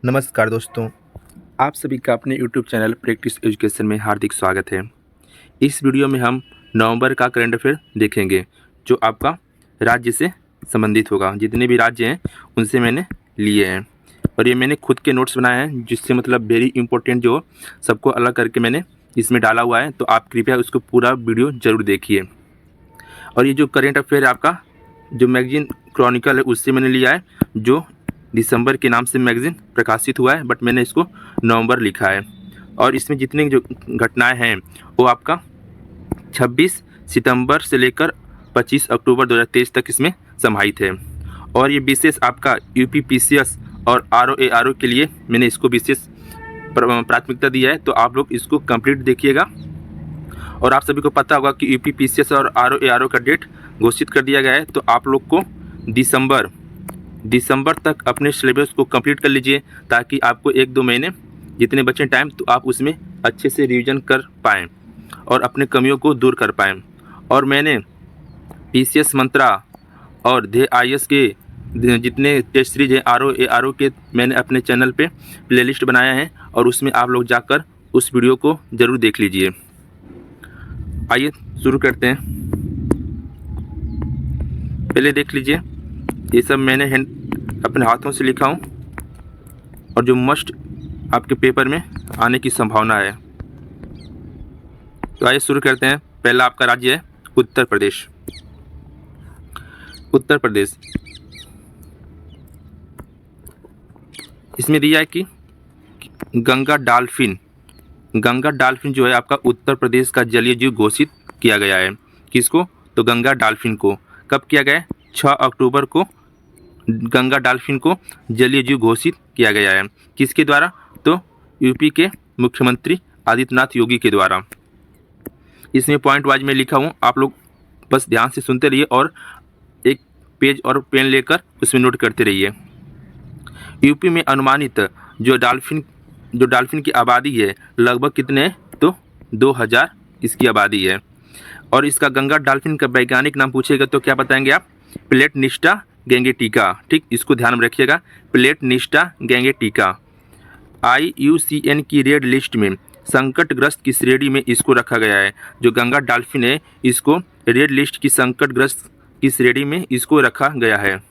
नमस्कार दोस्तों, आप सभी का अपने यूट्यूब चैनल प्रैक्टिस एजुकेशन में हार्दिक स्वागत है। इस वीडियो में हम नवंबर का करंट अफेयर देखेंगे जो आपका राज्य से संबंधित होगा। जितने भी राज्य हैं उनसे मैंने लिए हैं और ये मैंने खुद के नोट्स बनाए हैं, जिससे मतलब वेरी इंपॉर्टेंट जो सबको अलग करके मैंने इसमें डाला हुआ है। तो आप कृपया उसको पूरा वीडियो ज़रूर देखिए। और ये जो करंट अफेयर आपका जो मैगजीन क्रॉनिकल है उससे मैंने लिया है, जो दिसंबर के नाम से मैगजीन प्रकाशित हुआ है, बट मैंने इसको नवंबर लिखा है। और इसमें जितनी जो घटनाएं हैं वो आपका 26 सितंबर से लेकर 25 अक्टूबर 2023 तक इसमें समाहित है। और ये विशेष आपका यूपीपीसीएस और आरओ के लिए मैंने इसको विशेष प्राथमिकता दिया है, तो आप लोग इसको कंप्लीट देखिएगा। और आप सभी को पता होगा कि यूपीपीसीएस और आरओ का डेट घोषित कर दिया गया है, तो आप लोग को दिसंबर तक अपने सिलेबस को कंप्लीट कर लीजिए, ताकि आपको 1-2 महीने जितने बचे टाइम तो आप उसमें अच्छे से रिवीजन कर पाएँ और अपने कमियों को दूर कर पाएँ। और मैंने पीसीएस मंत्रा और IAS के जितने टेस्ट सीरीज हैं आरओ के मैंने अपने चैनल पे प्लेलिस्ट बनाया है, और उसमें आप लोग जाकर उस वीडियो को ज़रूर देख लीजिए। आइए शुरू करते हैं। पहले देख लीजिए, ये सब मैंने अपने हाथों से लिखा हूँ और जो मस्ट आपके पेपर में आने की संभावना है। तो आइए शुरू करते हैं। पहला आपका राज्य है उत्तर प्रदेश। उत्तर प्रदेश इसमें दिया है कि गंगा डॉल्फिन जो है आपका उत्तर प्रदेश का जलीय जीव घोषित किया गया है। किसको? तो गंगा डॉल्फिन को। कब किया गया है? 6 अक्टूबर को गंगा डॉल्फिन को जलीय जीव घोषित किया गया है। किसके द्वारा? तो यूपी के मुख्यमंत्री आदित्यनाथ योगी के द्वारा। इसमें पॉइंट वाइज में लिखा हूँ, आप लोग बस ध्यान से सुनते रहिए और एक पेज और पेन लेकर उसमें नोट करते रहिए। यूपी में अनुमानित जो डॉल्फिन की आबादी है लगभग कितने? तो 2000 इसकी आबादी है। और इसका गंगा डॉल्फिन का वैज्ञानिक नाम पूछेगा तो क्या बताएंगे आप? प्लेटनिस्टा गैंगेटिका। ठीक, इसको ध्यान में रखिएगा, प्लेटनिस्टा गैंगेटिका। IUCN की रेड लिस्ट में संकटग्रस्त की श्रेणी में इसको रखा गया है। जो गंगा डॉल्फिन है इसको रेड लिस्ट की संकटग्रस्त की श्रेणी में इसको रखा गया है।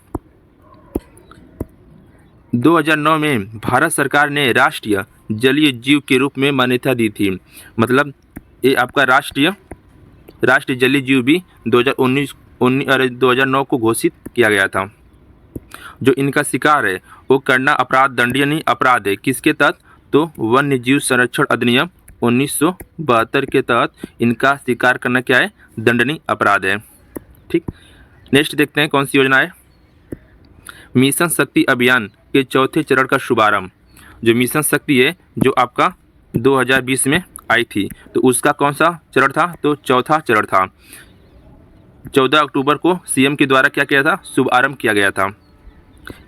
2009 में भारत सरकार ने राष्ट्रीय जलीय जीव के रूप में मान्यता दी थी। मतलब ये आपका राष्ट्रीय जलीय जीव भी 2009 को घोषित किया गया था। जो इनका शिकार है वो करना अपराध दंडनीय अपराध है। किसके तहत? तो वन्य जीव संरक्षण अधिनियम 1972 के तहत इनका शिकार करना क्या है? दंडनीय अपराध है। ठीक, नेक्स्ट देखते हैं कौन सी योजना है। मिशन शक्ति अभियान के चौथे चरण का शुभारंभ। जो मिशन शक्ति है जो आपका 2020 में आई थी, तो उसका कौन सा चरण था? तो चौथा चरण था। 14 अक्टूबर को सीएम के द्वारा क्या किया था? शुभारंभ किया गया था।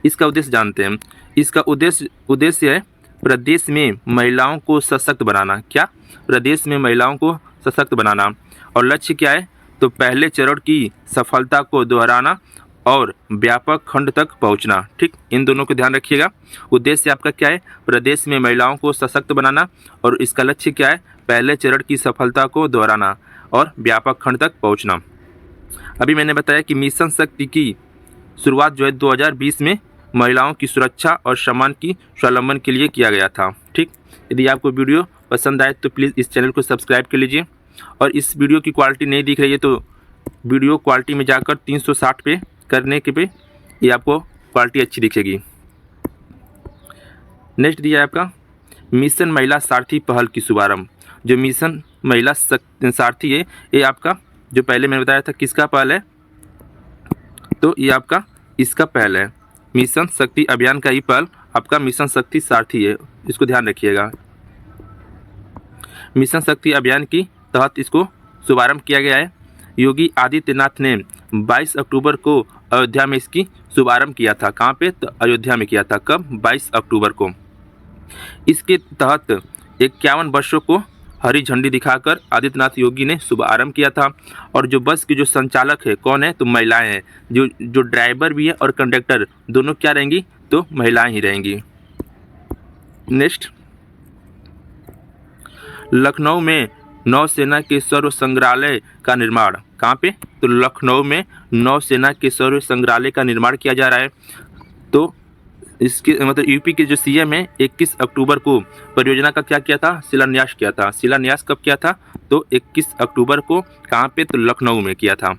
इसका उद्देश्य जानते हैं। इसका उद्देश्य है प्रदेश में महिलाओं को सशक्त बनाना। क्या? प्रदेश में महिलाओं को सशक्त बनाना। और लक्ष्य क्या है? तो पहले चरण की सफलता को दोहराना और व्यापक खंड तक पहुंचना। ठीक, इन दोनों को ध्यान रखिएगा। उद्देश्य आपका क्या है? प्रदेश में महिलाओं को सशक्त बनाना, और इसका लक्ष्य क्या है? पहले चरण की सफलता को दोहराना और व्यापक खंड तक पहुंचना। अभी मैंने बताया कि मिशन शक्ति की शुरुआत जो है 2020 में महिलाओं की सुरक्षा और सम्मान की स्वावलंबन के लिए किया गया था। ठीक, यदि आपको वीडियो पसंद आए तो प्लीज़ इस चैनल को सब्सक्राइब कर लीजिए। और इस वीडियो की क्वालिटी नहीं दिख रही है तो वीडियो क्वालिटी में जाकर 360 पे करने के पे ये आपको क्वालिटी अच्छी दिखेगी। नेक्स्ट दिया है आपका मिशन महिला सारथी पहल की शुभारंभ। जो मिशन महिला सारथी है ये आपका जो पहले मैंने बताया था किसका पहल है? तो ये आपका इसका पहल है। मिशन शक्ति अभियान का ही पहल आपका मिशन शक्ति सारथी है, इसको ध्यान रखिएगा। मिशन शक्ति अभियान की तहत इसको शुभारंभ किया गया है। योगी आदित्यनाथ ने 22 अक्टूबर को अयोध्या में इसकी शुभारंभ किया था। कहाँ पे? तो अयोध्या में किया था। कब? 22 अक्टूबर को। इसके तहत 51 बसों को हरी झंडी दिखाकर आदित्यनाथ योगी ने शुभारंभ किया था। और जो बस के जो संचालक है कौन है? तो महिलाएं हैं। जो ड्राइवर भी है और कंडक्टर दोनों क्या रहेंगी? तो महिलाएं ही रहेंगी। नेक्स्ट, लखनऊ में नौसेना के सर्व संग्रहालय का निर्माण। कहाँ पे? तो लखनऊ में नौसेना के सर्व संग्रहालय का निर्माण किया जा रहा है। तो इसके मतलब यूपी के जो सीएम है 21 अक्टूबर को परियोजना का क्या किया था? शिलान्यास किया था। शिलान्यास कब किया था? तो 21 अक्टूबर को। कहाँ पे? तो लखनऊ में किया था।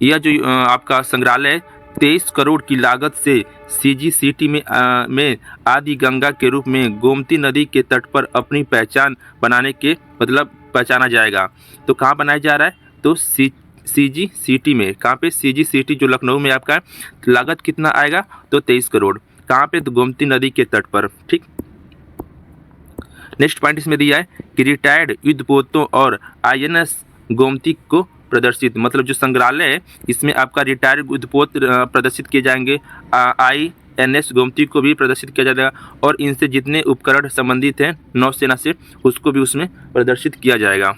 यह जो आपका संग्रहालय 23 करोड़ की लागत से सीजीसीटी में आदि गंगा के रूप में गोमती नदी के तट पर अपनी पहचान बनाने के मतलब पहचाना जाएगा। तो कहाँ बनाया जा रहा है? तो सीजीसीटी में। कहाँ पे? सीजीसीटी जो लखनऊ में आपका है। लागत कितना आएगा? तो 23 करोड़। कहाँ पे? तो गोमती नदी के तट पर। ठीक। नेक्स्ट पॉइंट इसमें दिया है कि रिटायर्ड युद्धपोतों और आईएनएस गोमती को प्रदर्शित, मतलब जो संग्रहालय है इसमें आपका रिटायर्ड युद्धपोत प्रदर्शित किए जाएंगे, आईएनएस गोमती को भी प्रदर्शित किया जाएगा और इनसे जितने उपकरण संबंधित हैं नौसेना से उसको भी उसमें प्रदर्शित किया जाएगा।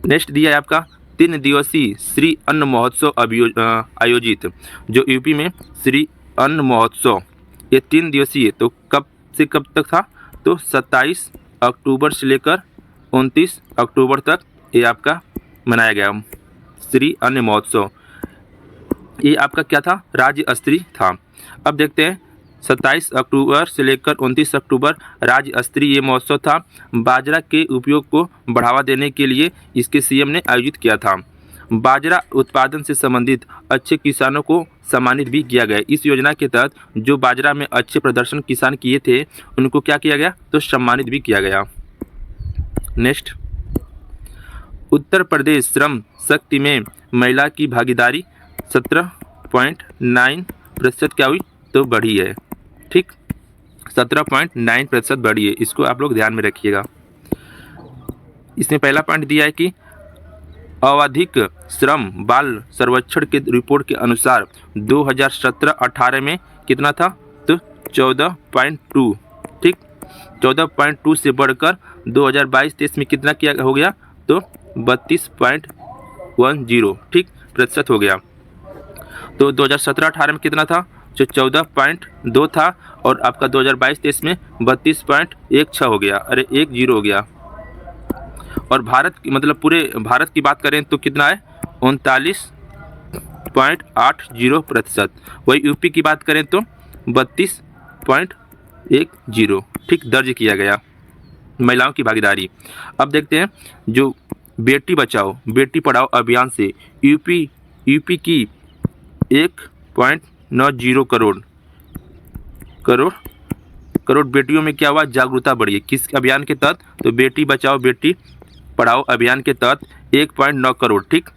नेक्स्ट दिया है आपका 3 दिवसीय श्री अन्न महोत्सव आयोजित। जो यूपी में श्री अन्न महोत्सव ये 3 दिवसीय, तो कब से कब तक था? तो 27 अक्टूबर से लेकर 29 अक्टूबर तक ये आपका मनाया गया श्री अन्न महोत्सव। ये आपका क्या था? राज्य स्तरीय था। अब देखते हैं 27 अक्टूबर से लेकर 29 अक्टूबर राज्य स्तरीय ये महोत्सव था। बाजरा के उपयोग को बढ़ावा देने के लिए इसके सीएम ने आयोजित किया था। बाजरा उत्पादन से संबंधित अच्छे किसानों को सम्मानित भी किया गया। इस योजना के तहत जो बाजरा में अच्छे प्रदर्शन किसान किए थे उनको क्या किया गया? तो सम्मानित भी किया गया। नेक्स्ट, उत्तर प्रदेश श्रम शक्ति में महिला की भागीदारी 17.9% क्या हुई? तो बढ़ी है। ठीक, 17.9% बढ़ी है। इसको आप लोग ध्यान में रखिएगा। इसमें पहला पॉइंट दिया है कि आवधिक श्रम बाल सर्वेक्षण के रिपोर्ट के अनुसार 2017-18 में कितना था? तो 14.2। ठीक, 14.2 से बढ़कर 2022-23 में कितना किया हो गया? तो 32.10 ठीक प्रतिशत हो गया। तो 2017-18 में कितना था? जो 14.2 था और आपका 2022-23 में 32.16 हो गया। अरे 10 हो गया। और भारत मतलब पूरे भारत की बात करें तो कितना है? 39.80%। वही यूपी की बात करें तो 32.10 ठीक दर्ज किया गया महिलाओं की भागीदारी। अब देखते हैं जो बेटी बचाओ बेटी पढ़ाओ अभियान से यूपी की 1.90 करोड़ बेटियों में क्या हुआ? जागरूकता बढ़ी है। किस अभियान के तहत? तो बेटी बचाओ बेटी पढ़ाओ अभियान के तहत 1.9 करोड़। ठीक,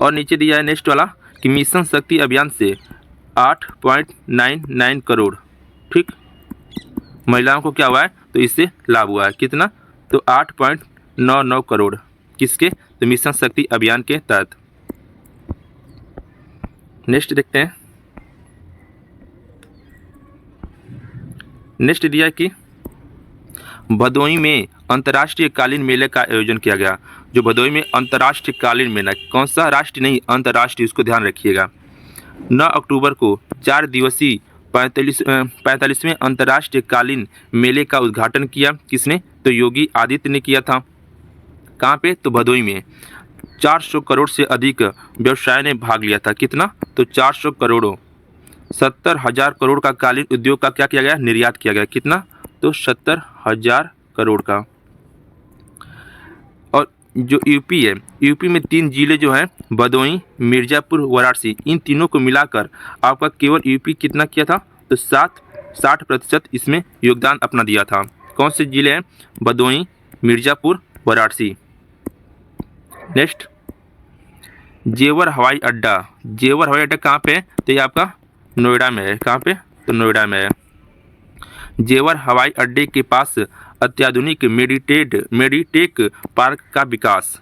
और नीचे दिया है नेक्स्ट वाला कि मिशन शक्ति अभियान से 8.99 करोड़ ठीक महिलाओं को क्या हुआ है? तो इससे लाभ हुआ है। कितना? तो 8.99 करोड़। किसके? तो मिशन शक्ति अभियान के तहत। नेक्स्ट देखते हैं। नेक्स्ट दिया कि भदोही में अंतर्राष्ट्रीय कालीन मेले का आयोजन किया गया। जो भदोही में अंतर्राष्ट्रीय कालीन मेला, कौन सा? राष्ट्रीय नहीं, अंतर्राष्ट्रीय, इसको ध्यान रखिएगा। 9 अक्टूबर को 4 दिवसीय 45वें अंतर्राष्ट्रीय कालीन मेले का उद्घाटन किया। किसने? तो योगी आदित्य ने किया था। कहाँ पे? तो भदोही में। 400 करोड़ से अधिक व्यवसाय ने भाग लिया था। कितना? तो 400 करोड़। 70,000 करोड़ का कालीन उद्योग का क्या किया गया? निर्यात किया गया। कितना? तो 70,000 करोड़ का। और जो यूपी है, यूपी में 3 जिले जो हैं भदोही, मिर्जापुर, वाराणसी, इन तीनों को मिलाकर आपका केवल यूपी कितना किया था? तो 60% इसमें योगदान अपना दिया था। कौन से जिले हैं? भदोही, मिर्जापुर, वाराणसी। नेक्स्ट, जेवर हवाई अड्डा। जेवर हवाई अड्डा कहाँ पे है? तो ये आपका नोएडा में है। कहाँ पे? तो नोएडा में है। जेवर हवाई अड्डे के पास अत्याधुनिक मेडिटेक पार्क का विकास।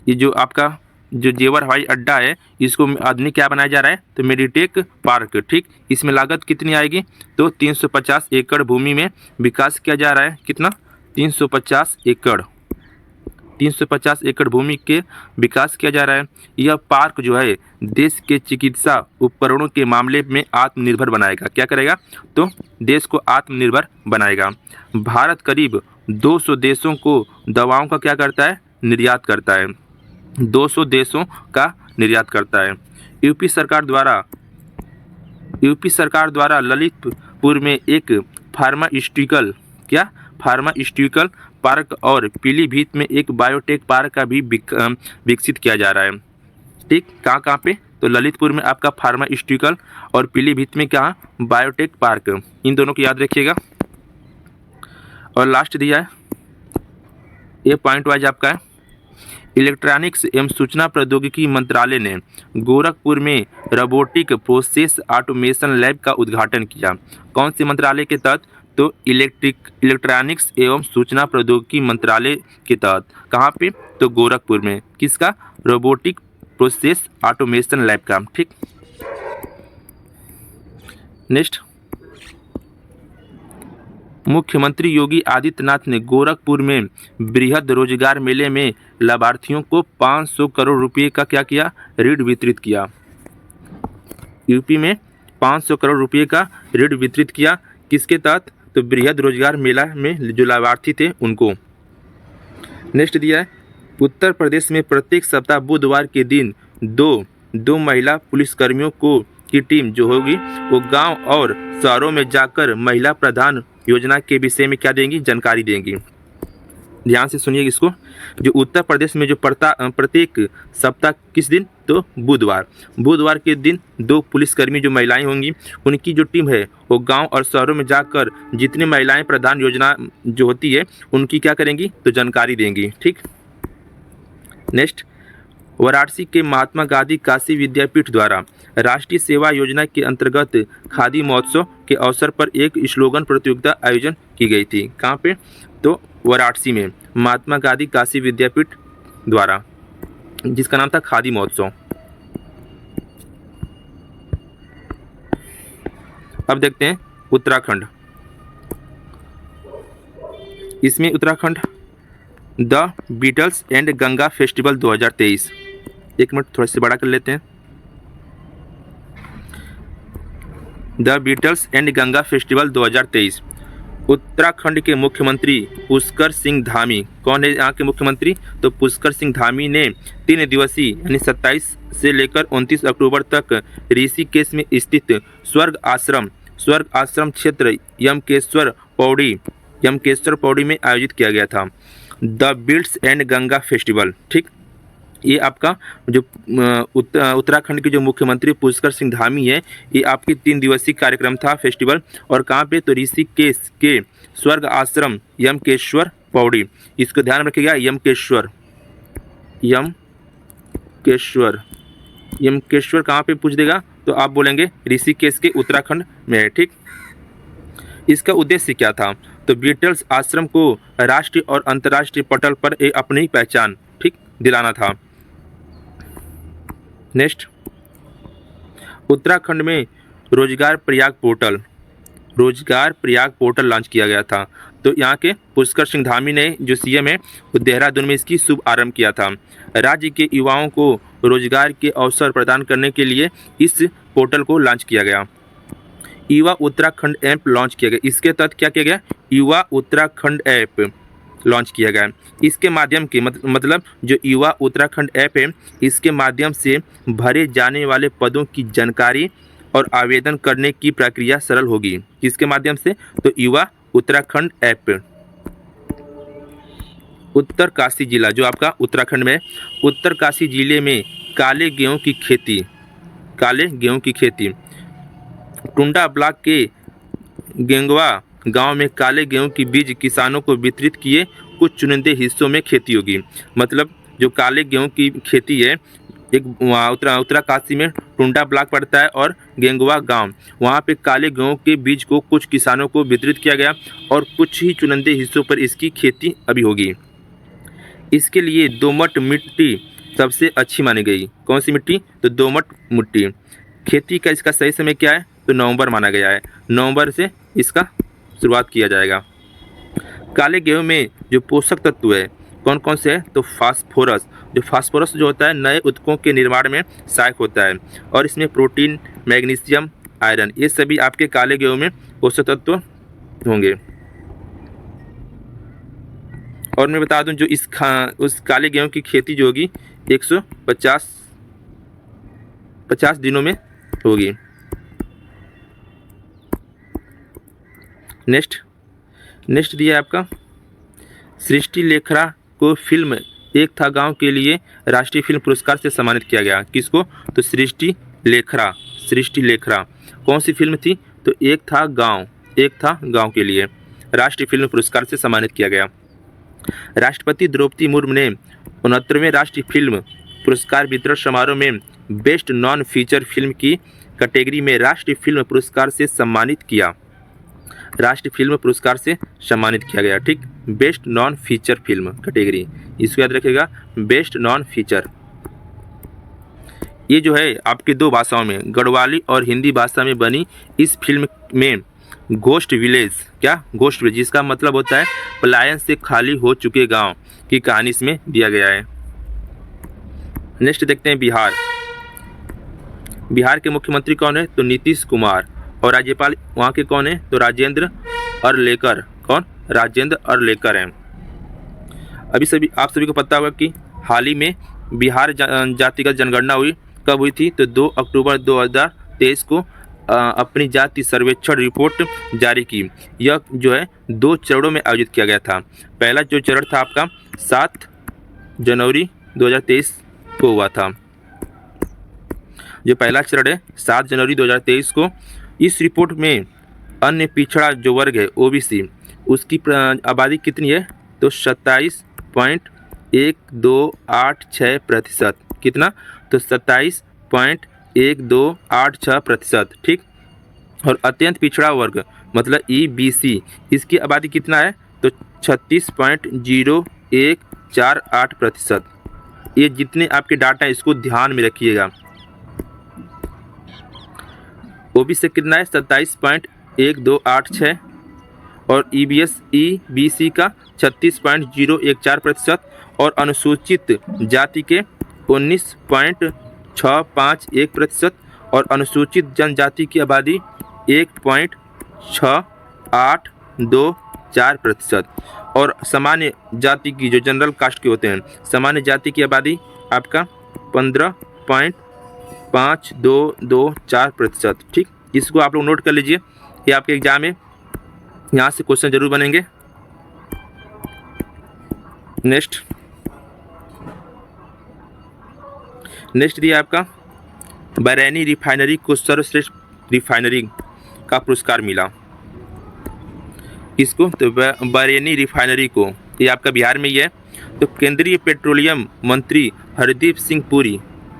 ये जो आपका जो जेवर हवाई अड्डा है इसको आधुनिक क्या बनाया जा रहा है? तो मेडिटेक पार्क। ठीक, इसमें लागत कितनी आएगी? तो 350 एकड़ भूमि में विकास किया जा रहा है। कितना? 350 एकड़। 350 एकड़ भूमि के विकास किया जा रहा है। यह पार्क जो है देश के चिकित्सा उपकरणों के मामले में आत्मनिर्भर बनाएगा। क्या करेगा? तो देश को आत्मनिर्भर बनाएगा। भारत करीब 200 देशों को दवाओं का क्या करता है? निर्यात करता है। 200 देशों का निर्यात करता है। यूपी सरकार द्वारा ललितपुर में एक फार्मास्यूटिकल पार्क और पीलीभीत में एक बायोटेक पार्क का भी विकसित किया जा रहा है। ठीक, कहाँ पे? तो ललितपुर में आपका फार्मास्यूटिकल और पीलीभीत में क्या? Biotech park. इन दोनों को याद रखिएगा। और लास्ट दिया है, ये पॉइंट वाइज आपका है। इलेक्ट्रॉनिक्स एवं सूचना प्रौद्योगिकी मंत्रालय ने गोरखपुर में रोबोटिक प्रोसेस ऑटोमेशन लैब का उद्घाटन किया। कौन से मंत्रालय के तहत? तो इलेक्ट्रॉनिक्स एवं सूचना प्रौद्योगिकी मंत्रालय के तहत। कहाँ पे? तो गोरखपुर में। किसका? रोबोटिक प्रोसेस ऑटोमेशन लैब का। ठीक, नेक्स्ट, मुख्यमंत्री योगी आदित्यनाथ ने गोरखपुर में बृहद रोजगार मेले में लाभार्थियों को 500 करोड़ रुपए का क्या किया? ऋण वितरित किया। यूपी में 500 करोड़ रुपए का ऋण वितरित किया। किसके तहत? तो बृहद रोजगार मेला में जो लाभार्थी थे उनको। नेक्स्ट दिया है, उत्तर प्रदेश में प्रत्येक सप्ताह बुधवार के दिन दो महिला पुलिसकर्मियों की टीम जो होगी वो गांव और शहरों में जाकर महिला प्रधान योजना के विषय में क्या देंगी? जानकारी देंगी। ध्यान से सुनिए इसको। जो उत्तर प्रदेश में जो प्रत्येक सप्ताह किस दिन? तो बुधवार के दिन 2 पुलिसकर्मी जो महिलाएं होंगी उनकी जो टीम है वो गांव और शहरों में जाकर जितनी महिलाएं प्रधान योजना जो होती है उनकी क्या करेंगी? तो जानकारी देंगी। ठीक, नेक्स्ट, वाराणसी के महात्मा गांधी काशी विद्यापीठ द्वारा राष्ट्रीय सेवा योजना के अंतर्गत खादी महोत्सव के अवसर पर एक स्लोगन प्रतियोगिता आयोजन की गई थी। कहाँ पे? तो वाराणसी में महात्मा गांधी काशी विद्यापीठ द्वारा, जिसका नाम था खादी महोत्सव। अब देखते हैं उत्तराखंड। इसमें Uttarakhand the Beatles and Ganga festival 2023। एक मिनट थोड़ा से बड़ा कर लेते हैं। The Beatles and Ganga festival 2023। Uttarakhand के मुख्यमंत्री पुष्कर सिंह धामी, कौन है यहाँ के मुख्यमंत्री? तो पुष्कर सिंह धामी ने 3 दिवसीय यानी 27 से लेकर 29 अक्टूबर तक ऋषिकेश में स्थित स्वर्ग आश्रम क्षेत्र यमकेश्वर पौड़ी में आयोजित किया गया था the Beatles and Ganga festival. ठीक, ये आपका जो उत्तराखंड के जो मुख्यमंत्री पुष्कर सिंह धामी है, ये आपकी 3 दिवसीय कार्यक्रम था फेस्टिवल। और कहाँ पे? तो ऋषिकेश के स्वर्ग आश्रम यमकेश्वर पौड़ी। इसको ध्यान रखिएगा, यमकेश्वर कहाँ पे पूछ देगा? तो आप बोलेंगे ऋषिकेश के उत्तराखंड में है। ठीक, इसका उद्देश्य क्या था? तो बीटल्स आश्रम को राष्ट्रीय और अंतर्राष्ट्रीय पटल पर एक अपनी पहचान ठीक दिलाना था। नेक्स्ट, उत्तराखंड में रोजगार प्रयाग पोर्टल लॉन्च किया गया था। तो यहाँ के पुष्कर सिंह धामी ने जो सीएम है वो देहरादून में इसकी शुभ आरंभ किया था। राज्य के युवाओं को रोजगार के अवसर प्रदान करने के लिए इस पोर्टल को लॉन्च किया गया। युवा उत्तराखंड ऐप लॉन्च किया गया। इसके तहत क्या किया गया? युवा उत्तराखंड ऐप लॉन्च किया गया। इसके माध्यम के मतलब जो युवा उत्तराखंड ऐप है, इसके माध्यम से भरे जाने वाले पदों की जानकारी और आवेदन करने की प्रक्रिया सरल होगी। किसके माध्यम से? तो युवा उत्तराखंड ऐप। उत्तरकाशी जिला जो आपका उत्तराखंड में, उत्तरकाशी जिले में काले गेहूं की खेती टुंडा ब्लॉक के गेंगवा गांव में काले गेहूं की बीज किसानों को वितरित किए। कुछ चुनिंदे हिस्सों में खेती होगी। मतलब जो काले गेहूं की खेती है, एक उत्तरकाशी में टुंडा ब्लॉक पड़ता है और गेंगवा गांव, वहां पे काले गेहूं के बीज को कुछ किसानों को वितरित किया गया और कुछ ही चुनिंदे हिस्सों पर इसकी खेती अभी होगी। इसके लिए दोमट मिट्टी सबसे अच्छी मानी गई। कौन सी मिट्टी? तो दोमट मिट्टी। खेती का इसका सही समय क्या है? तो नवंबर माना गया है। नवंबर से इसका शुरुआत किया जाएगा। काले गेहूं में जो पोषक तत्व है कौन कौन से है? तो फास्फोरस, जो फास्फोरस जो होता है नए उत्तकों के निर्माण में सहायक होता है, और इसमें प्रोटीन, मैग्नीशियम, आयरन, ये सभी आपके काले गेहूं में पोषक तत्व होंगे। और मैं बता दूं जो उस काले गेहूं की खेती जो होगी 150 दिनों में होगी। नेक्स्ट दिया है आपका सृष्टि लेखरा को फिल्म एक था गांव के लिए राष्ट्रीय फिल्म पुरस्कार से सम्मानित किया गया। किसको? तो सृष्टि लेखरा कौन सी फिल्म थी? तो एक था गांव के लिए राष्ट्रीय फिल्म पुरस्कार से सम्मानित किया गया। राष्ट्रपति द्रौपदी मुर्मू ने 69वें राष्ट्रीय फिल्म पुरस्कार वितरण समारोह में बेस्ट नॉन फीचर फिल्म की कैटेगरी में राष्ट्रीय फिल्म पुरस्कार से सम्मानित किया गया। ठीक, best non feature film category, इसको याद रखिएगा, बेस्ट नॉन फीचर। ये जो है आपकी दो भाषाओं में, गढ़वाली और हिंदी भाषा में बनी इस फिल्म में घोस्ट विलेज, जिसका मतलब होता है पलायन से खाली हो चुके गांव की कहानी इसमें दिया गया है। नेक्स्ट देखते हैं बिहार के मुख्यमंत्री कौन है? तो नीतीश कुमार। और राज्यपाल वहाँ के कौन है? तो राजेंद्र अरलेकर हैं। आप सभी को पता होगा कि हाल ही में बिहार जातिगत जनगणना हुई। कब हुई थी? तो 2 अक्टूबर 2023 को अपनी जाति सर्वेक्षण रिपोर्ट जारी की। यह जो है 2 चरणों में आयोजित किया गया था। पहला जो चरण था आपका 7 जनवरी 2023 को हुआ था। जो पहला चरण है 7 जनवरी 2023 को। इस रिपोर्ट में अन्य पिछड़ा जो वर्ग है ओबीसी, उसकी आबादी कितनी है? तो 27.1286%। कितना? तो 27.1286%। ठीक। और अत्यंत पिछड़ा वर्ग मतलब ईबीसी, इसकी आबादी कितना है? तो 36.0148%। ये जितने आपके डाटा है इसको ध्यान में रखिएगा। ओबीसी से कितना है? 27.1286 और ईबीसी का 36.014% और अनुसूचित जाति के 19.651% और अनुसूचित जनजाति की आबादी 1.6824% और सामान्य जाति की जो जनरल कास्ट के होते हैं, सामान्य जाति की आबादी आपका 15.5224%। ठीक, इसको आप लोग नोट कर लीजिए, ये आपके एग्जाम में यहाँ से क्वेश्चन जरूर बनेंगे। नेक्स्ट दिया आपका बरैनी रिफाइनरी को सर्वश्रेष्ठ रिफाइनरी का पुरस्कार मिला। किसको? तो बरैनी रिफाइनरी को, ये आपका बिहार में ही है। तो केंद्रीय पेट्रोलियम मंत्री हरदीप सिंह पुरी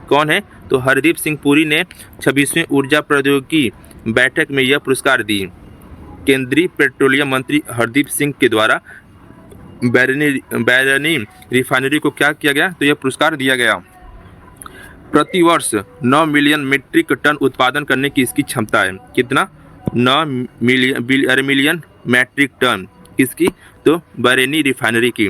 कौन है? तो हरदीप सिंह पुरी ने 26वें ऊर्जा प्रौद्योगिकी बैठक में यह पुरस्कार दी। केंद्रीय पेट्रोलियम मंत्री हरदीप सिंह के द्वारा बरैनी रिफाइनरी को क्या किया गया? तो यह पुरस्कार दिया गया। प्रति वर्ष 9 मिलियन मीट्रिक टन उत्पादन करने की इसकी क्षमता है। कितना? 9 मिलियन मैट्रिक टन। किसकी? तो बरैनी रिफाइनरी की।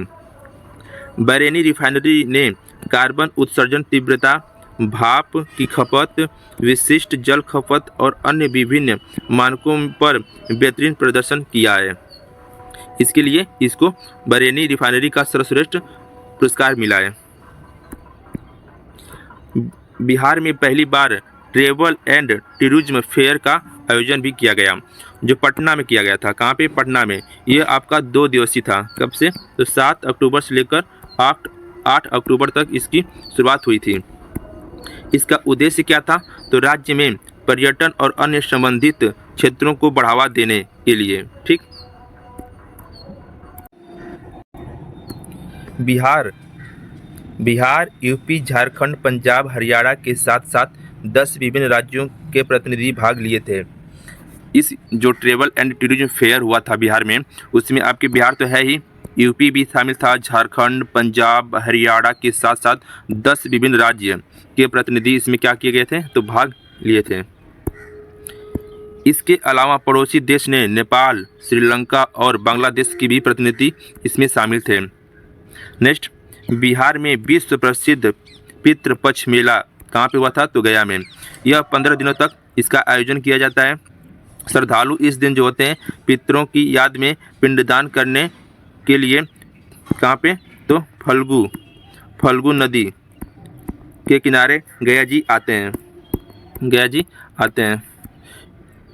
बरैनी रिफाइनरी ने कार्बन उत्सर्जन तीव्रता, भाप की खपत, विशिष्ट जल खपत और अन्य विभिन्न मानकों पर बेहतरीन प्रदर्शन किया है। इसके लिए इसको बरैनी रिफाइनरी का सर्वश्रेष्ठ पुरस्कार मिला है। बिहार में पहली बार ट्रेवल एंड टूरिज्म फेयर का आयोजन भी किया गया, जो पटना में किया गया था। कहाँ पे? पटना में। यह आपका 2 दिवसीय था। कब से? तो 7 अक्टूबर से लेकर 8 अक्टूबर तक इसकी शुरुआत हुई थी। इसका उद्देश्य क्या था? तो राज्य में पर्यटन और अन्य संबंधित क्षेत्रों को बढ़ावा देने के लिए। ठीक। बिहार, यूपी, झारखंड, पंजाब, हरियाणा के साथ साथ 10 विभिन्न राज्यों के प्रतिनिधि भाग लिए थे। इस जो ट्रेवल एंड टूरिज्म फेयर हुआ था बिहार में, उसमें आपके बिहार तो है ही, यूपी भी शामिल था, झारखंड, पंजाब, हरियाणा के साथ साथ 10 विभिन्न राज्य के प्रतिनिधि इसमें क्या किए गए थे? तो भाग लिए थे। इसके अलावा पड़ोसी देश ने नेपाल, श्रीलंका और बांग्लादेश के भी प्रतिनिधि इसमें शामिल थे। नेक्स्ट, बिहार में विश्व प्रसिद्ध पितृपक्ष मेला कहाँ पे हुआ था? तो गया में। यह 15 दिनों तक इसका आयोजन किया जाता है। श्रद्धालु इस दिन जो होते हैं पितरों की याद में पिंडदान करने के लिए कहाँ पे? तो फल्गु नदी के किनारे गया जी आते हैं।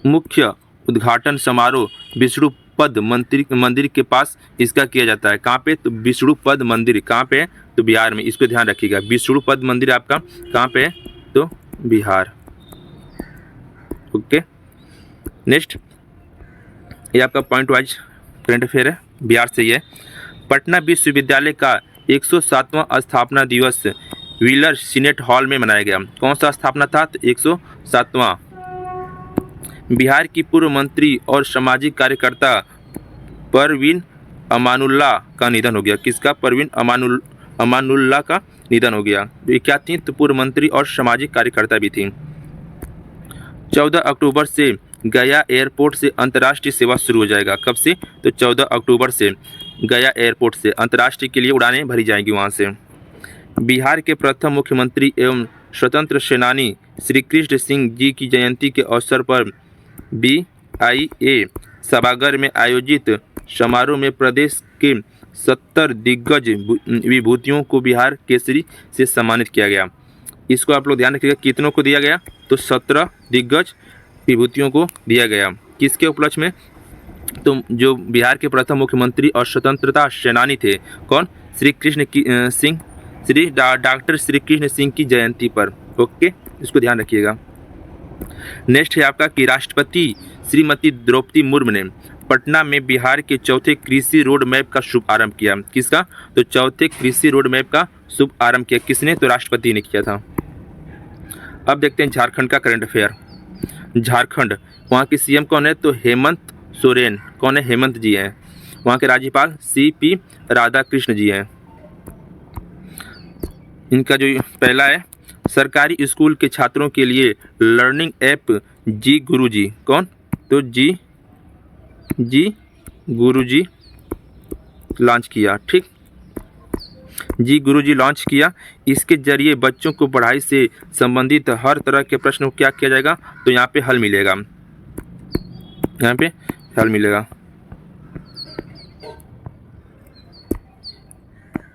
मुख्य उद्घाटन समारोह विष्णुपद मंदिर के पास इसका किया जाता है। कहाँ पे? तो विष्णुपद मंदिर कहाँ पे? तो बिहार में। इसको ध्यान रखिएगा, विष्णुपद मंदिर आपका कहाँ पे है? तो बिहार। ओके, नेक्स्ट, ये आपका पॉइंट वाइज करंट अफेयर है, बिहार से ही है। पटना विश्वविद्यालय का 107वां स्थापना दिवस व्हीलर सीनेट हॉल में मनाया गया। कौन सा स्थापना था? तो 107वां। बिहार की पूर्व मंत्री और सामाजिक कार्यकर्ता परवीन अमानुल्लाह का निधन हो गया। किसका? परवीन अमानुल्लाह का निधन हो गया। ये क्या थी? तो पूर्व मंत्री और सामाजिक कार्यकर्ता भी थी। 14 अक्टूबर से गया एयरपोर्ट से अंतर्राष्ट्रीय सेवा शुरू हो जाएगा। कब से? तो 14 अक्टूबर से गया एयरपोर्ट से अंतर्राष्ट्रीय के लिए उड़ानें भरी जाएंगी वहाँ से। बिहार के प्रथम मुख्यमंत्री एवं स्वतंत्र सेनानी श्री कृष्ण सिंह जी की जयंती के अवसर पर BIA सभागार में आयोजित समारोह में प्रदेश के 70 दिग्गज विभूतियों को बिहार केसरी से सम्मानित किया गया। इसको आप लोग ध्यान रखिएगा, कितनों को दिया गया? तो 17 दिग्गज विभूतियों को दिया गया। किसके उपलक्ष्य में? तो जो बिहार के प्रथम मुख्यमंत्री और स्वतंत्रता सेनानी थे, कौन? डॉक्टर श्री कृष्ण सिंह की जयंती पर। ओके, इसको ध्यान रखिएगा। नेक्स्ट है आपका कि राष्ट्रपति श्रीमती द्रौपदी मुर्मू ने पटना में बिहार के चौथे कृषि रोड मैप का शुभारंभ किया। किसका? तो चौथे कृषि रोड मैप का शुभारंभ किया। किसने? तो राष्ट्रपति ने किया था। अब देखते हैं झारखंड का करंट अफेयर। झारखंड, वहाँ के CM कौन है? तो हेमंत सोरेन। कौन है? हेमंत जी हैं। वहाँ के राज्यपाल CP राधाकृष्ण जी हैं। इनका जो पहला है, सरकारी स्कूल के छात्रों के लिए लर्निंग ऐप जी गुरुजी। कौन? तो जी गुरुजी लॉन्च किया। ठीक, जी गुरुजी लॉन्च किया। इसके जरिए बच्चों को पढ़ाई से संबंधित हर तरह के प्रश्न को क्या किया जाएगा? तो यहाँ पे हल मिलेगा।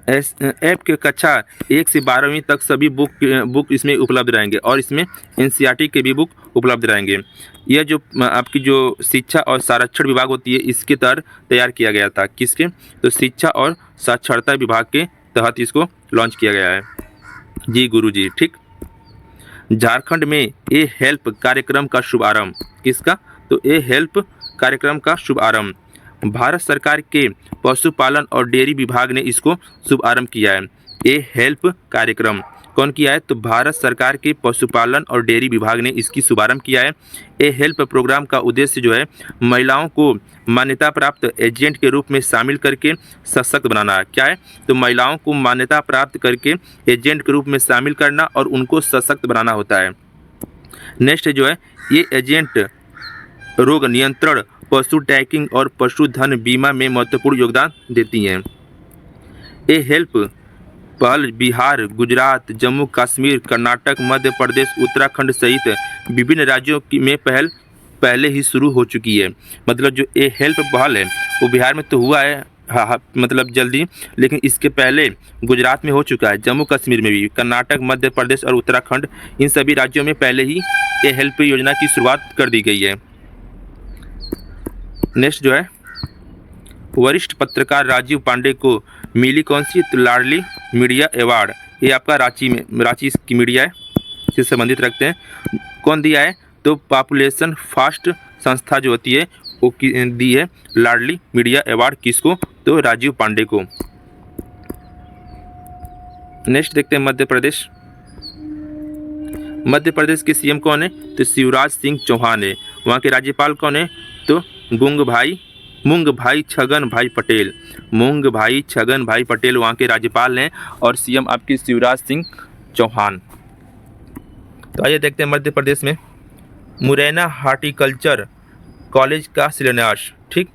ऐप के कक्षा 1 से 12वीं तक सभी बुक इसमें उपलब्ध रहेंगे और इसमें NCERT के भी बुक उपलब्ध रहेंगे। यह जो आपकी जो शिक्षा और साक्षरता विभाग होती है, इसके तहत तैयार किया गया था। किसके? तो शिक्षा और साक्षरता विभाग के तहत इसको लॉन्च किया गया है। जी गुरुजी। ठीक, झारखंड में ए हेल्प कार्यक्रम का शुभारंभ। किसका? तो ए हेल्प कार्यक्रम का शुभारंभ भारत सरकार के पशुपालन और डेयरी विभाग ने इसको शुभारंभ किया है। ए हेल्प कार्यक्रम कौन किया है? तो भारत सरकार के पशुपालन और डेयरी विभाग ने इसकी शुभारंभ किया है। ए हेल्प प्रोग्राम का उद्देश्य जो है महिलाओं को मान्यता प्राप्त एजेंट के रूप में शामिल करके सशक्त बनाना। क्या है? तो महिलाओं को मान्यता प्राप्त करके एजेंट के रूप में शामिल करना और उनको सशक्त बनाना होता है। नेक्स्ट जो है, ये एजेंट रोग नियंत्रण, पशु टैगिंग और पशुधन बीमा में महत्वपूर्ण योगदान देती हैं। ए हेल्प पहल बिहार, गुजरात, जम्मू कश्मीर, कर्नाटक, मध्य प्रदेश, उत्तराखंड सहित विभिन्न राज्यों में पहले ही शुरू हो चुकी है। मतलब जो ए हेल्प पहल है वो बिहार में तो हुआ है मतलब जल्दी, लेकिन इसके पहले गुजरात में हो चुका है, जम्मू कश्मीर में भी, कर्नाटक, मध्य प्रदेश और उत्तराखंड, इन सभी राज्यों में पहले ही ए हेल्प योजना की शुरुआत कर दी गई है। नेक्स्ट जो है, वरिष्ठ पत्रकार राजीव पांडे को मिली कौन सी? तो लाडली मीडिया अवार्ड। ये आपका रांची की मीडिया है, इससे संबंधित रखते हैं। कौन दिया है? तो पॉपुलेशन फास्ट संस्था जो होती है वो दी है लाडली मीडिया अवार्ड। किसको? तो राजीव पांडे को। नेक्स्ट देखते हैं मध्य प्रदेश। मध्य प्रदेश के CM कौन है? तो शिवराज सिंह चौहान है। वहाँ के राज्यपाल कौन है? तो मूंग भाई छगन भाई पटेल वहाँ के राज्यपाल हैं और CM आपके शिवराज सिंह चौहान। तो आइए देखते हैं मध्य प्रदेश में मुरैना हॉर्टिकल्चर कॉलेज का शिलान्यास। ठीक,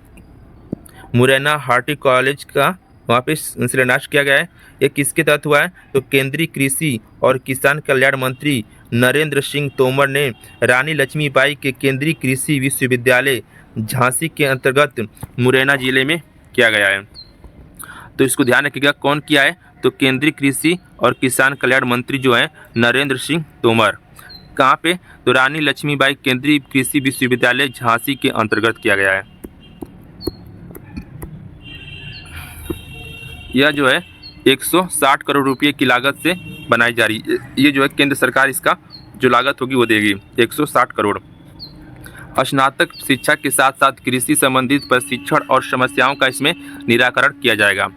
मुरैना हॉर्टिकल्चर वहाँ पे शिलान्यास किया गया है। ये किसके तहत हुआ है? तो केंद्रीय कृषि और किसान कल्याण मंत्री नरेंद्र सिंह तोमर ने रानी लक्ष्मीबाई के केंद्रीय कृषि विश्वविद्यालय झांसी के अंतर्गत मुरैना जिले में किया गया है। तो इसको ध्यान रखिएगा, कौन किया है? तो केंद्रीय कृषि और किसान कल्याण मंत्री जो है नरेंद्र सिंह तोमर। कहाँ पे? तो रानी लक्ष्मीबाई केंद्रीय कृषि विश्वविद्यालय झांसी के अंतर्गत किया गया है। यह जो है 160 करोड़ रुपए की लागत से बनाई जा रही है। ये जो है केंद्र सरकार इसका जो लागत होगी वो देगी 160 करोड़। स्नातक शिक्षा के साथ साथ कृषि संबंधित प्रशिक्षण और समस्याओं का इसमें निराकरण किया जाएगा।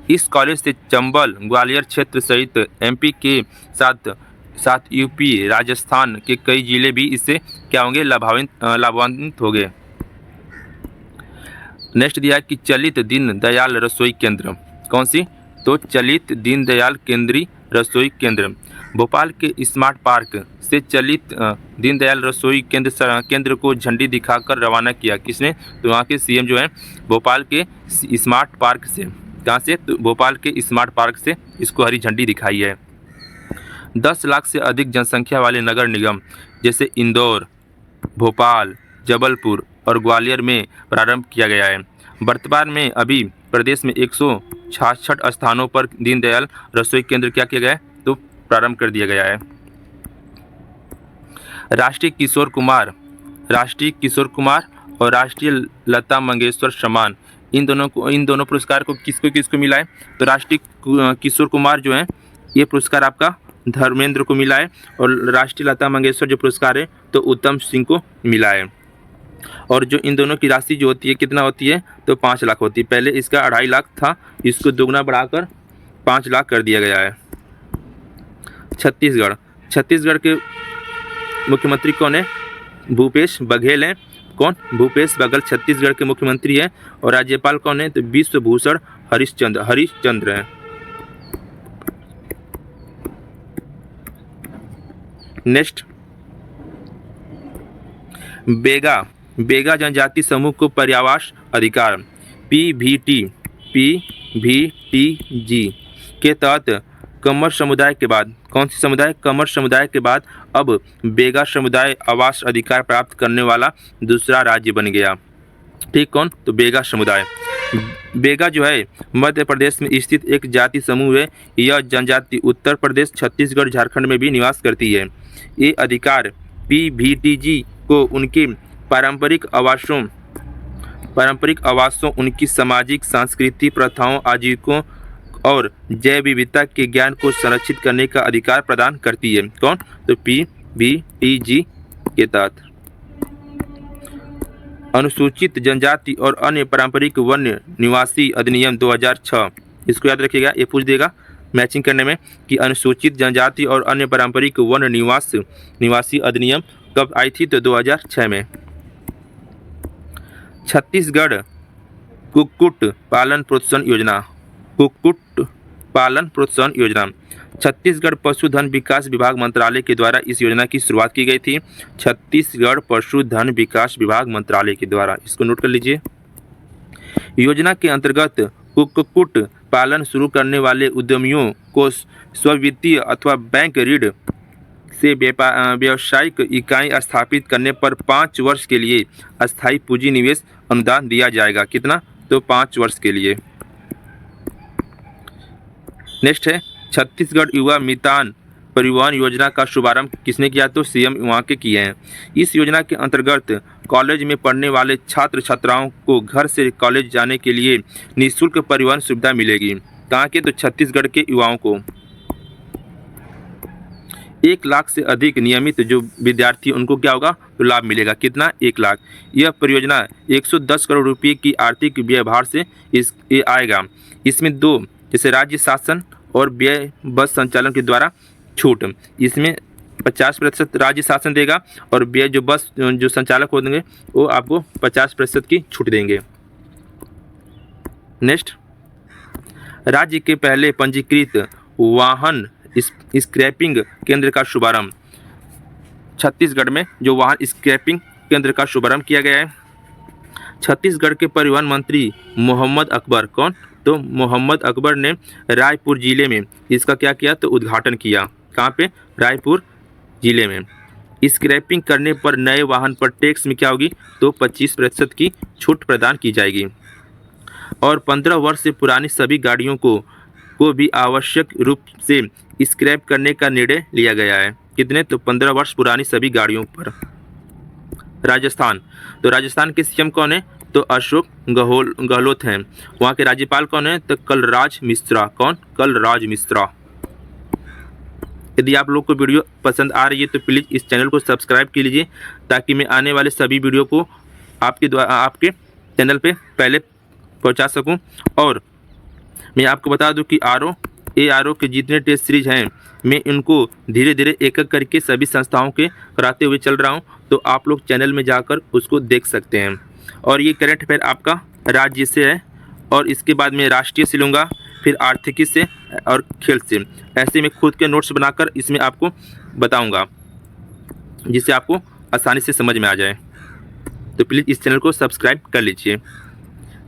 इस कॉलेज से चंबल ग्वालियर क्षेत्र सहित एमपी के साथ यूपी राजस्थान के कई जिले भी इससे क्या होंगे? लाभान्वित होंगे। नेक्स्ट दिया है कि चलित दीनदयाल रसोई केंद्र। कौन सी? तो चलित दीनदयाल केंद्रीय रसोई केंद्र। भोपाल के स्मार्ट पार्क से चलित दीनदयाल रसोई केंद्र को झंडी दिखाकर रवाना किया। किसने? तो वहाँ के सीएम जो है भोपाल के स्मार्ट पार्क से। कहाँ से? तो भोपाल के स्मार्ट पार्क से इसको हरी झंडी दिखाई है। 10 लाख से अधिक जनसंख्या वाले नगर निगम जैसे इंदौर, भोपाल, जबलपुर और ग्वालियर में प्रारंभ किया गया है। वर्तमान में अभी प्रदेश में 166 स्थानों पर दीनदयाल रसोई केंद्र क्या किया गया है? तो प्रारंभ कर दिया गया है। राष्ट्रीय किशोर कुमार और राष्ट्रीय लता मंगेशकर सम्मान, इन दोनों पुरस्कार को किसको मिला है? तो राष्ट्रीय किशोर कुमार जो है ये पुरस्कार आपका धर्मेंद्र को मिला है, और राष्ट्रीय लता मंगेशकर जो पुरस्कार है तो उत्तम सिंह को मिला है। और जो इन दोनों की राशि जो होती है कितना होती है? तो 5 लाख होती है। पहले इसका 2.5 लाख था, इसको दोगुना बढ़ाकर 5 लाख कर दिया गया है। छत्तीसगढ़ के मुख्यमंत्री कौन है? भूपेश बघेल हैं। कौन? भूपेश बघेल छत्तीसगढ़ के मुख्यमंत्री हैं। और राज्यपाल कौन है? तो विश्वभूषण हरिश्चंद्र हैं। नेक्स्ट, बेगा जनजाति समूह को पर्यावास अधिकार PVTG के तहत कमर समुदाय के बाद, कौन सी समुदाय? कमर समुदाय के बाद अब बेगा समुदाय आवास अधिकार प्राप्त करने वाला दूसरा राज्य बन गया। ठीक, कौन? तो बेगा समुदाय। बेगा जो है मध्य प्रदेश में स्थित एक जाति समूह है। यह जनजाति उत्तर प्रदेश, छत्तीसगढ़, झारखंड में भी निवास करती है। ये अधिकार PVTG को उनके पारंपरिक आवासों, उनकी सामाजिक सांस्कृतिक प्रथाओं, आजीविकों और जैव विविधता के ज्ञान को संरक्षित करने का अधिकार प्रदान करती है। कौन? तो PVTG के तहत। अनुसूचित जनजाति और अन्य पारंपरिक वन्य निवासी अधिनियम 2006, इसको याद रखिएगा, ये पूछ देगा मैचिंग करने में कि अनुसूचित जनजाति और अन्य पारंपरिक वन्य निवासी अधिनियम कब आई थी? तो 2006 में। छत्तीसगढ़ कुक्कुट पालन प्रोत्साहन योजना, छत्तीसगढ़ पशुधन विकास विभाग मंत्रालय के द्वारा इस योजना की शुरुआत की गई थी। छत्तीसगढ़ पशुधन विकास विभाग मंत्रालय के द्वारा, इसको नोट कर लीजिए। योजना के अंतर्गत कुक्कुट पालन शुरू करने वाले उद्यमियों को स्व-वित्तीय अथवा बैंक ऋण से व्यावसायिक इकाई स्थापित करने पर 5 वर्ष के लिए अस्थायी पूंजी निवेश अनुदान दिया जाएगा। कितना? तो 5 वर्ष के लिए। नेक्स्ट है छत्तीसगढ़ युवा मितान परिवहन योजना का शुभारंभ किसने किया? तो सीएम वहाँ के किए हैं। इस योजना के अंतर्गत कॉलेज में पढ़ने वाले छात्र छात्राओं को घर से कॉलेज जाने के लिए निःशुल्क परिवहन सुविधा मिलेगी। कहाँ के? तो छत्तीसगढ़ के युवाओं को। 1 लाख से अधिक नियमित जो विद्यार्थी उनको क्या होगा? तो लाभ मिलेगा। कितना? 1 लाख। यह परियोजना 110 करोड़ रुपये की आर्थिक व्ययभार से ये आएगा। इसमें 2 जैसे राज्य शासन और व्यय बस संचालन के द्वारा छूट, इसमें 50% राज्य शासन देगा और व्यय जो बस जो संचालक होंगे वो आपको 50% की छूट देंगे। नेक्स्ट, राज्य के पहले पंजीकृत वाहन स्क्रैपिंग केंद्र का शुभारंभ, छत्तीसगढ़ में जो वाहन स्क्रैपिंग केंद्र का शुभारंभ किया गया है। छत्तीसगढ़ के परिवहन मंत्री मोहम्मद अकबर, कौन? तो मोहम्मद अकबर ने रायपुर जिले में इसका क्या किया, तो उद्घाटन किया। कहाँ पे, रायपुर जिले में। स्क्रैपिंग करने पर नए वाहन पर टैक्स में क्या होगी, तो 25% की छूट प्रदान की जाएगी। और 15 वर्ष से पुरानी सभी गाड़ियों को भी आवश्यक रूप से स्क्रैप करने का निर्णय लिया गया है। कितने, तो 15 वर्ष पुरानी सभी गाड़ियों पर। राजस्थान, तो राजस्थान के सीएम कौन है, तो अशोक गहलोत हैं। वहाँ के राज्यपाल कौन है, तो कलराज मिश्रा। कौन, कलराज मिश्रा। यदि आप लोग को वीडियो पसंद आ रही है तो प्लीज़ इस चैनल को सब्सक्राइब कर लीजिए, ताकि मैं आने वाले सभी वीडियो को आपके चैनल पे पहले पहुंचा सकूं। और मैं आपको बता दूं कि ARO के जितने टेस्ट सीरीज हैं, मैं इनको धीरे धीरे एक एक करके सभी संस्थाओं के कराते हुए चल रहा हूं, तो आप लोग चैनल में जाकर उसको देख सकते हैं। और ये करंट अफेयर आपका राज्य से है, और इसके बाद मैं राष्ट्रीय से लूँगा, फिर आर्थिकी से और खेल से। ऐसे में खुद के नोट्स बनाकर इसमें आपको बताऊंगा, जिससे आपको आसानी से समझ में आ जाए। तो प्लीज़ इस चैनल को सब्सक्राइब कर लीजिए।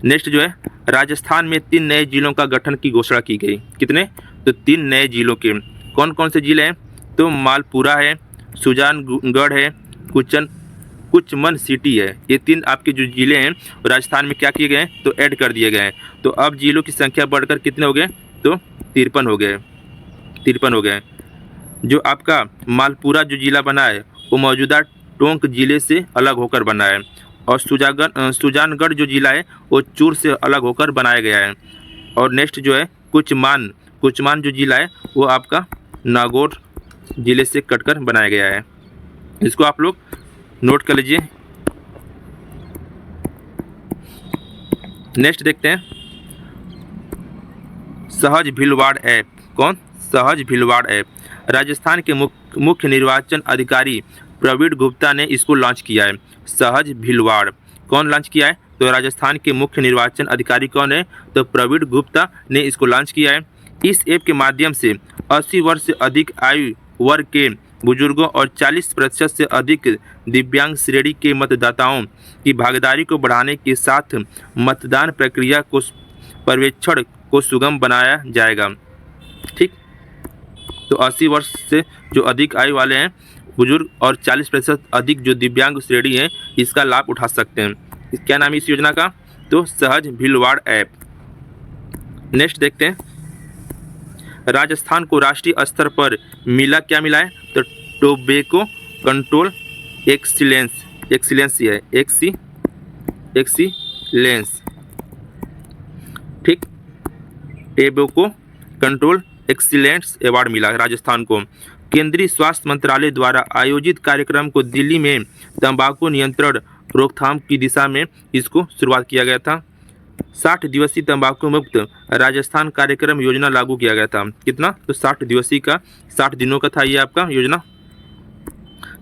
नेक्स्ट जो है, राजस्थान में 3 नए जिलों का गठन की घोषणा की गई। कितने, तो 3 नए जिलों के। कौन कौन से जिले हैं, तो मालपुरा है, सुजानगढ़ है, कुचमन सिटी है। ये 3 आपके जो जिले हैं राजस्थान में क्या किए गए हैं, तो ऐड कर दिए गए हैं। तो अब जिलों की संख्या बढ़कर कितने हो गए, तो 53 हो गए। 53 हो गए। जो आपका मालपुरा जो जिला बना है वो मौजूदा टोंक जिले से अलग होकर बना है, और सुजानगढ़ जो जिला है वो चूर से अलग होकर बनाया गया है। और नेक्स्ट जो है कुचमान जो जिला है वो आपका नागौर जिले से कटकर बनाया गया है। इसको आप लोग नोट कर लीजिए। नेक्स्ट देखते हैं, सहज भीलवाड़ ऐप। कौन, सहज भीलवाड़ ऐप। राजस्थान के मुख्य निर्वाचन अधिकारी प्रवीण गुप्ता ने इसको लॉन्च किया है। सहज भीलवाड़ कौन लॉन्च किया है, तो राजस्थान के मुख्य निर्वाचन अधिकारी कौन है, तो प्रवीण गुप्ता ने इसको लॉन्च किया है। इस ऐप के माध्यम से 80 वर्ष से अधिक आयु वर्ग के बुजुर्गों और 40% से अधिक दिव्यांग श्रेणी के मतदाताओं की भागीदारी को बढ़ाने के साथ मतदान प्रक्रिया को पर्यवेक्षण को सुगम बनाया जाएगा। ठीक, तो 80 वर्ष से जो अधिक आयु वाले हैं बुजुर्ग और 40% अधिक जो दिव्यांग श्रेणी है, इसका लाभ उठा सकते हैं। क्या नाम है इस योजना का, तो सहज भीलवाड़ ऐप। नेक्स्ट देखते हैं, राजस्थान को राष्ट्रीय स्तर पर क्या मिला है, तो टोबैको कंट्रोल एक्सीलेंस है, एक्सीलेंस। ठीक, टोबैको कंट्रोल एक्सीलेंस अवार्ड मिला राजस्थान को। केंद्रीय स्वास्थ्य मंत्रालय द्वारा आयोजित कार्यक्रम को दिल्ली में तंबाकू नियंत्रण रोकथाम की दिशा में इसको शुरुआत किया गया था। 60 दिवसीय तंबाकू मुक्त राजस्थान कार्यक्रम योजना लागू किया गया था। कितना, तो 60 दिवसीय का, 60 दिनों का था ये आपका योजना,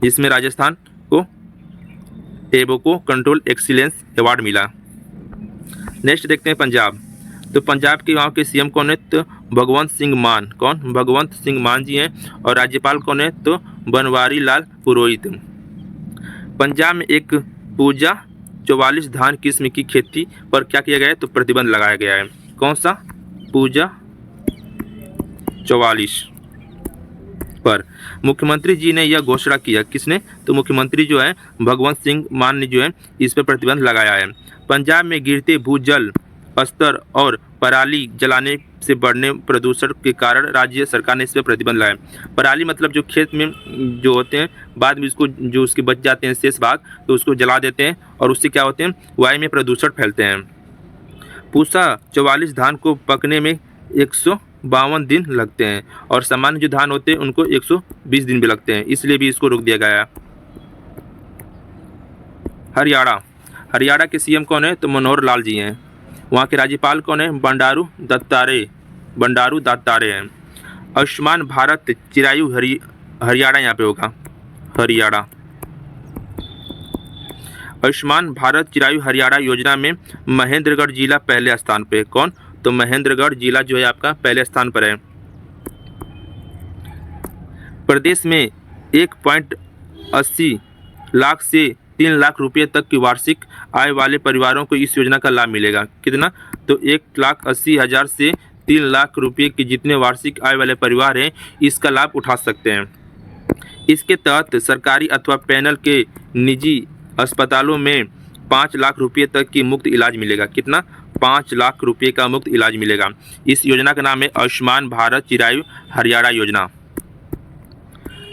जिसमें राजस्थान को टोबैको कंट्रोल एक्सीलेंस अवार्ड मिला। नेक्स्ट देखते हैं पंजाब। तो पंजाब के वहाँ के सीएम कौन है, तो भगवंत सिंह मान। कौन, भगवंत सिंह मान जी हैं। और राज्यपाल कौन है, तो बनवारी लाल पुरोहित। पंजाब में एक पूजा 44 धान किस्म की खेती पर क्या किया गया है, तो प्रतिबंध लगाया गया है। कौन सा, पूजा 44 पर मुख्यमंत्री जी ने यह घोषणा किया। किसने, तो मुख्यमंत्री जो है भगवंत सिंह मान ने जो है इस पर प्रतिबंध लगाया है। पंजाब में गिरते भूजल स्तर और पराली जलाने से बढ़ने प्रदूषण के कारण राज्य सरकार ने इस पर प्रतिबंध लगाया। पराली मतलब जो खेत में जो होते हैं, बाद में उसको जो उसके बच जाते हैं शेष भाग, तो उसको जला देते हैं, और उससे क्या होते हैं, वायु में प्रदूषण फैलते हैं। पूसा 44 धान को पकने में 152 दिन लगते हैं, और सामान्य जो धान होते हैं उनको 120 दिन भी लगते हैं, इसलिए भी इसको रोक दिया गया। हरियाणा के सीएम कौन है, तो मनोहर लाल जी हैं। वहाँ के राज्यपाल कौन है, बंडारू दत्तात्रेय हैं। आयुष्मान भारत चिरायु हरियाणा यहाँ पे होगा, हरियाणा। आयुष्मान भारत चिरायु हरियाणा योजना में महेंद्रगढ़ जिला पहले स्थान पे। कौन, तो महेंद्रगढ़ जिला जो है आपका पहले स्थान पर है। प्रदेश में 1.80 लाख से 3 लाख रुपये तक की वार्षिक आय वाले परिवारों को इस योजना का लाभ मिलेगा। कितना? तो 1,80,000 से 3 लाख रुपये के जितने वार्षिक आय वाले परिवार हैं इसका लाभ उठा सकते हैं। इसके तहत सरकारी अथवा पैनल के निजी अस्पतालों में 5 लाख रुपये तक की मुफ्त इलाज मिलेगा। कितना? 5 लाख रुपये का मुफ्त इलाज मिलेगा। इस योजना का नाम है आयुष्मान भारत चिरायु हरियाणा योजना।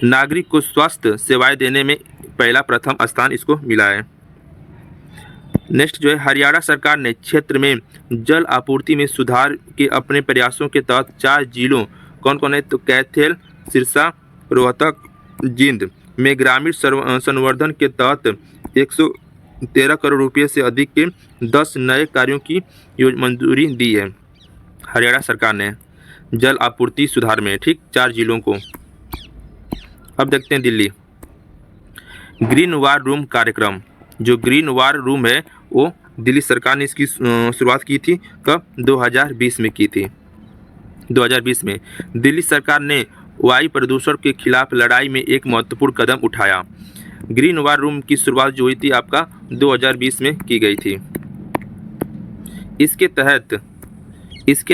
नागरिक को स्वास्थ्य सेवाएं देने में पहला प्रथम स्थान इसको मिला है। नेक्स्ट जो है, हरियाणा सरकार ने क्षेत्र में जल आपूर्ति में सुधार के अपने प्रयासों के तहत 4 जिलों कौन कौन है? तो कैथल, सिरसा, रोहतक, जींद में ग्रामीण संवर्धन के तहत 113 करोड़ रुपये से अधिक के 10 नए कार्यों की मंजूरी दी है हरियाणा सरकार ने जल आपूर्ति सुधार में। ठीक, 4 जिलों को। अब देखते हैं दिल्ली। ग्रीन वार रूम कार्यक्रम, जो ग्रीन वार रूम है वो दिल्ली सरकार ने इसकी शुरुआत की थी। कब? 2020 में की थी। 2020 में दिल्ली सरकार ने वायु प्रदूषण के खिलाफ लड़ाई में एक महत्वपूर्ण कदम उठाया। ग्रीन वार रूम की शुरुआत जो हुई थी आपका 2020 में की गई थी। इसके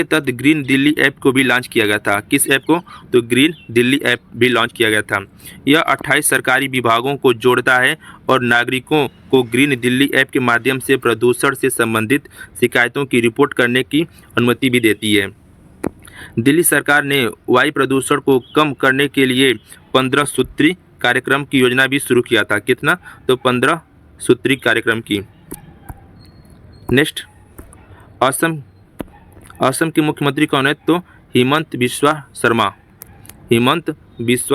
तहत ग्रीन दिल्ली ऐप को भी लॉन्च किया गया था। किस ऐप को? तो ग्रीन दिल्ली ऐप भी लॉन्च किया गया था। यह 28 सरकारी विभागों को जोड़ता है और नागरिकों को ग्रीन दिल्ली ऐप के माध्यम से प्रदूषण से संबंधित शिकायतों की रिपोर्ट करने की अनुमति भी देती है। दिल्ली सरकार ने वायु प्रदूषण को कम करने के लिए 15 सूत्री कार्यक्रम की योजना भी शुरू किया था। कितना? तो 15 सूत्री कार्यक्रम की। नेक्स्ट, असम के मुख्यमंत्री कौन है? तो हिमंत बिस्वा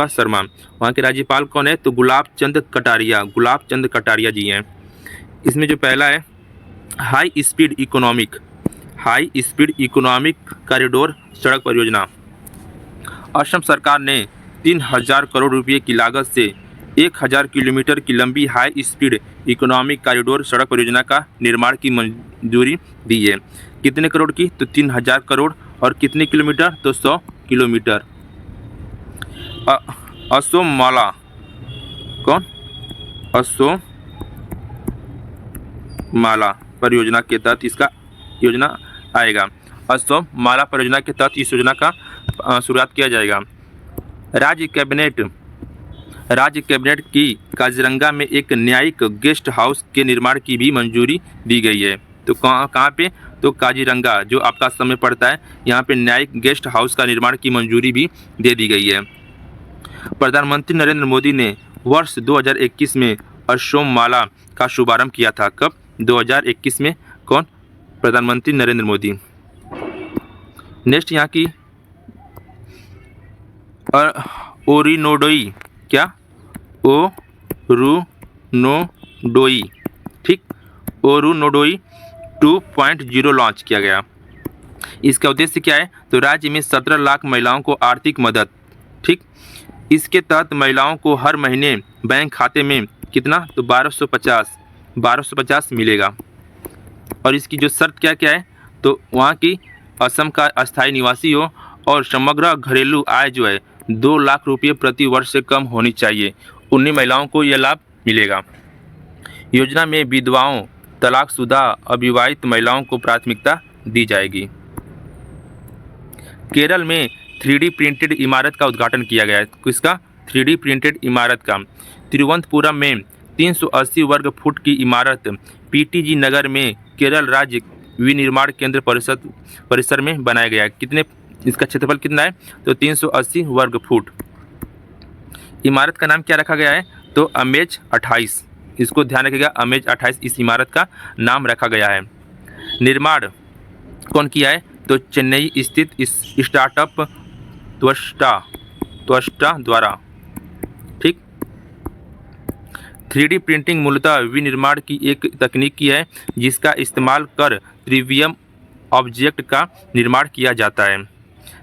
शर्मा। वहाँ के राज्यपाल कौन है? तो गुलाब चंद कटारिया जी हैं। इसमें जो पहला है हाई स्पीड इकोनॉमिक कॉरिडोर सड़क परियोजना। असम सरकार ने 3,000 करोड़ रुपये की लागत से 1,000 किलोमीटर की लंबी हाई स्पीड इकोनॉमिक कॉरिडोर सड़क परियोजना का निर्माण की मंजूरी दी है। कितने करोड़ की? तो 3,000 करोड़। और कितने किलोमीटर? तो 100 किलोमीटर। असोम माला परियोजना के तहत इसका योजना आएगा। असोम माला परियोजना के तहत इस योजना का शुरुआत किया जाएगा। राज्य कैबिनेट की काजीरंगा में एक न्यायिक गेस्ट हाउस के निर्माण की भी मंजूरी दी गई है। तो कहाँ पे? तो काजीरंगा जो आपका असम में पड़ता है, यहाँ पे न्यायिक गेस्ट हाउस का निर्माण की मंजूरी भी दे दी गई है। प्रधानमंत्री नरेंद्र मोदी ने वर्ष 2021 में असोम माला का शुभारंभ किया था। कब? 2021 में। कौन? प्रधानमंत्री नरेंद्र मोदी। नेक्स्ट यहाँ की ओरिनोडोई, क्या? ओरुनोडोई। ठीक, ओरुनोडोई 2.0 लॉन्च किया गया। इसका उद्देश्य क्या है? तो राज्य में 17 लाख महिलाओं को आर्थिक मदद। ठीक, इसके तहत महिलाओं को हर महीने बैंक खाते में कितना? तो 1250 मिलेगा। और इसकी जो शर्त क्या क्या है? तो वहाँ की असम का अस्थायी निवासी हो और समग्र घरेलू आय जो है 2 लाख रुपये प्रति वर्ष से कम होनी चाहिए। उन्हीं महिलाओं को यह लाभ मिलेगा। योजना में विधवाओं, तलाकशुदा, अविवाहित महिलाओं को प्राथमिकता दी जाएगी। केरल में 3D प्रिंटेड इमारत का उद्घाटन किया गया है। किसका? 3D प्रिंटेड इमारत का। तिरुवनंतपुरम में 380 वर्ग फुट की इमारत PTG नगर में केरल राज्य विनिर्माण केंद्र परिसर में बनाया गया है। कितने? इसका क्षेत्रफल कितना है? तो 380 वर्ग फुट। इमारत का नाम क्या रखा गया है? तो अमेज 28। इसको ध्यान रखिएगा, अमेज 28 इस इमारत का नाम रखा गया है। निर्माण कौन किया है? तो चेन्नई स्थित इस स्टार्टअप त्वष्टा द्वारा। ठीक, 3D प्रिंटिंग मूलतः विनिर्माण की एक तकनीक की है जिसका इस्तेमाल कर प्रीमियम ऑब्जेक्ट का निर्माण किया जाता है।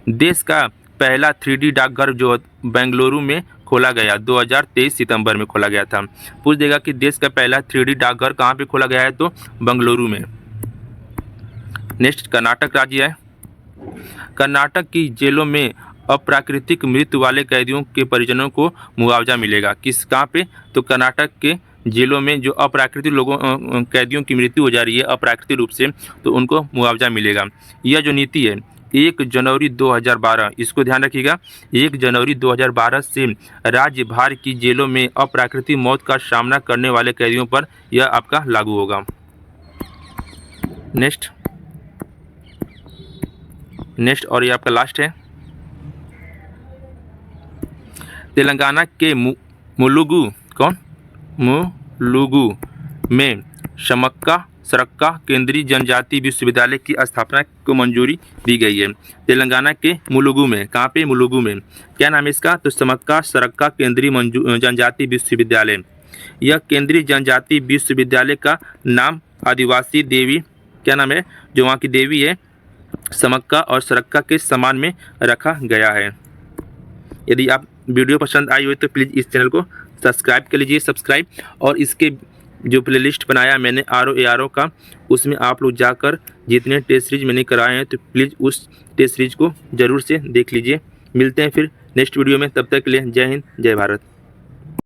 देश का पहला 3D डाकघर जो बेंगलुरु में खोला गया 2023 सितंबर में खोला गया था। पूछ देगा कि देश का पहला 3D डाकघर कहाँ पे खोला गया है? तो बेंगलुरु में। नेक्स्ट, कर्नाटक राज्य है। कर्नाटक की जेलों में अप्राकृतिक मृत्यु वाले कैदियों के परिजनों को मुआवजा मिलेगा। किस? कहाँ पे? तो कर्नाटक के जेलों में जो अप्राकृतिक लोगों कैदियों की मृत्यु हो जा रही है अप्राकृतिक रूप से, तो उनको मुआवजा मिलेगा। यह जो नीति है 1 जनवरी 2012, इसको ध्यान रखिएगा, 1 जनवरी 2012 से राज्य भर की जेलों में अप्राकृतिक मौत का सामना करने वाले कैदियों पर यह आपका लागू होगा। नेक्स्ट और ये आपका लास्ट है। तेलंगाना के मुलुगु में समक्का केंद्रीय जनजाति विश्वविद्यालय की स्थापना को मंजूरी दी गई है। तेलंगाना के मुलुगु में, कहाँ पे? मुलुगु में। क्या नाम है इसका? तो समक्का केंद्रीय जनजाति विश्वविद्यालय। यह केंद्रीय जनजाति विश्वविद्यालय का नाम आदिवासी देवी, क्या नाम है जो वहाँ की देवी है, समक्का और सरक्का के सम्मान में रखा गया है। यदि आप वीडियो पसंद आई हो तो प्लीज़ इस चैनल को सब्सक्राइब कर लीजिए, और इसके जो प्लेलिस्ट बनाया मैंने RO का, उसमें आप लोग जाकर जितने टेस्ट सीरीज मैंने कराए हैं तो प्लीज़ उस टेस्ट सीरीज को ज़रूर से देख लीजिए। मिलते हैं फिर नेक्स्ट वीडियो में, तब तक के लिए जय हिंद जय भारत।